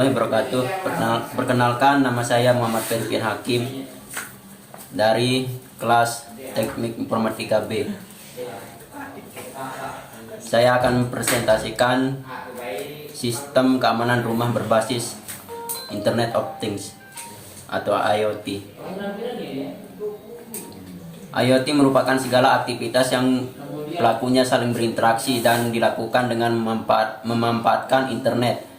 Wabarakatuh. Perkenalkan, nama saya Muhammad Ferfian Hakim dari kelas Teknik Informatika B. Saya akan mempresentasikan sistem keamanan rumah berbasis Internet of Things atau IoT. IoT merupakan segala aktivitas yang pelakunya saling berinteraksi dan dilakukan dengan memanfaatkan internet.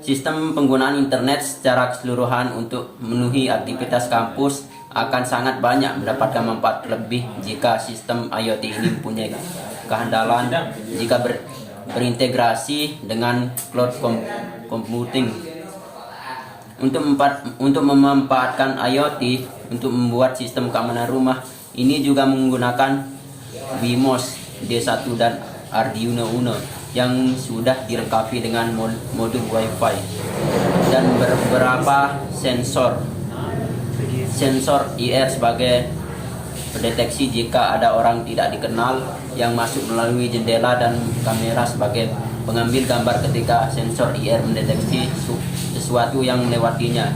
Sistem penggunaan internet secara keseluruhan untuk memenuhi aktivitas kampus akan sangat banyak mendapatkan manfaat lebih jika sistem IoT ini mempunyai kehandalan jika berintegrasi dengan cloud computing. Untuk memanfaatkan IoT untuk membuat sistem keamanan rumah ini juga menggunakan Wemos D1 dan Arduino Uno yang sudah dilengkapi dengan modul Wi-Fi dan beberapa sensor IR sebagai pendeteksi jika ada orang tidak dikenal yang masuk melalui jendela, dan kamera sebagai pengambil gambar ketika sensor IR mendeteksi sesuatu yang melewatinya.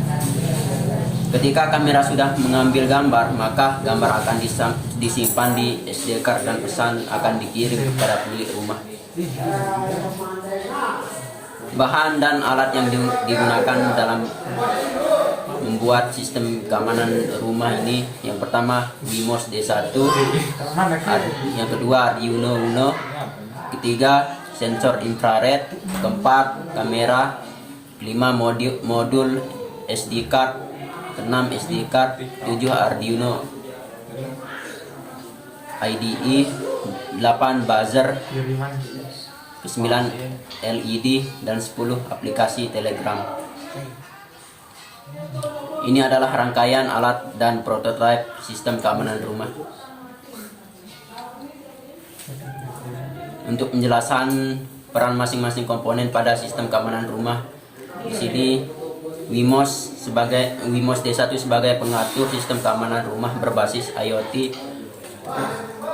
Ketika kamera sudah mengambil gambar, maka gambar akan disimpan di SD card dan pesan akan dikirim kepada pemilik rumah. Bahan dan alat yang digunakan dalam membuat sistem keamanan rumah ini, yang pertama Wemos D1, yang kedua Arduino Uno, ketiga sensor infrared, keempat kamera, 5 modul SD card, 6 SD card, 7 Arduino IDE, 8 buzzer, 9 LED, dan 10 aplikasi Telegram. Ini adalah rangkaian alat dan prototipe sistem keamanan rumah. Untuk penjelasan peran masing-masing komponen pada sistem keamanan rumah, di sini Wemos D1 sebagai pengatur sistem keamanan rumah berbasis IoT,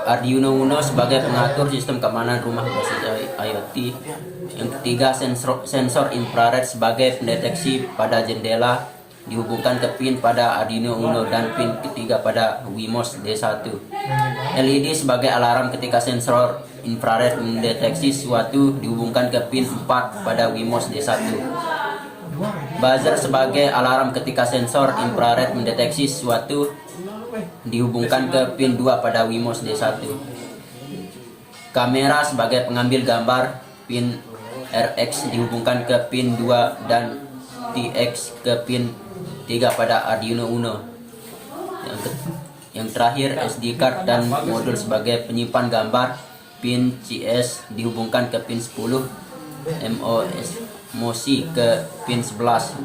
Arduino Uno sebagai pengatur sistem keamanan rumah berbasis IoT, yang ketiga sensor infrared sebagai pendeteksi pada jendela dihubungkan ke pin pada Arduino Uno, dan pin ketiga pada Wemos D1. LED sebagai alarm ketika sensor infrared mendeteksi sesuatu dihubungkan ke pin 4 pada Wemos D1. Buzzer sebagai alarm ketika sensor infrared mendeteksi sesuatu dihubungkan ke pin 2 pada Wemos D1. Kamera sebagai pengambil gambar, pin RX dihubungkan ke pin 2 dan TX ke pin 3 pada Arduino Uno. Yang terakhir SD card dan modul sebagai penyimpan gambar, pin CS dihubungkan ke pin 10, MOSI ke pin 11,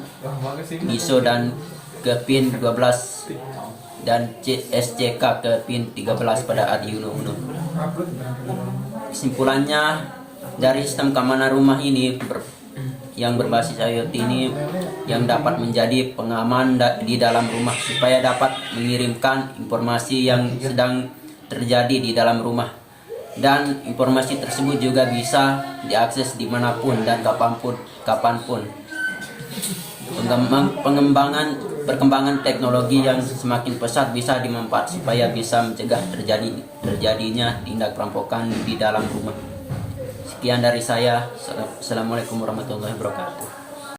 ISO dan ke pin 12, dan SCK ke pin 13 pada Arduino Uno. Kesimpulannya, dari sistem keamanan rumah ini yang berbasis IoT ini yang dapat menjadi pengaman di dalam rumah supaya dapat mengirimkan informasi yang sedang terjadi di dalam rumah, dan informasi tersebut juga bisa diakses dimanapun dan kapanpun. Perkembangan teknologi yang semakin pesat bisa dimanfaatkan supaya bisa mencegah terjadinya tindak perampokan di dalam rumah. Sekian dari saya. Assalamualaikum warahmatullahi wabarakatuh.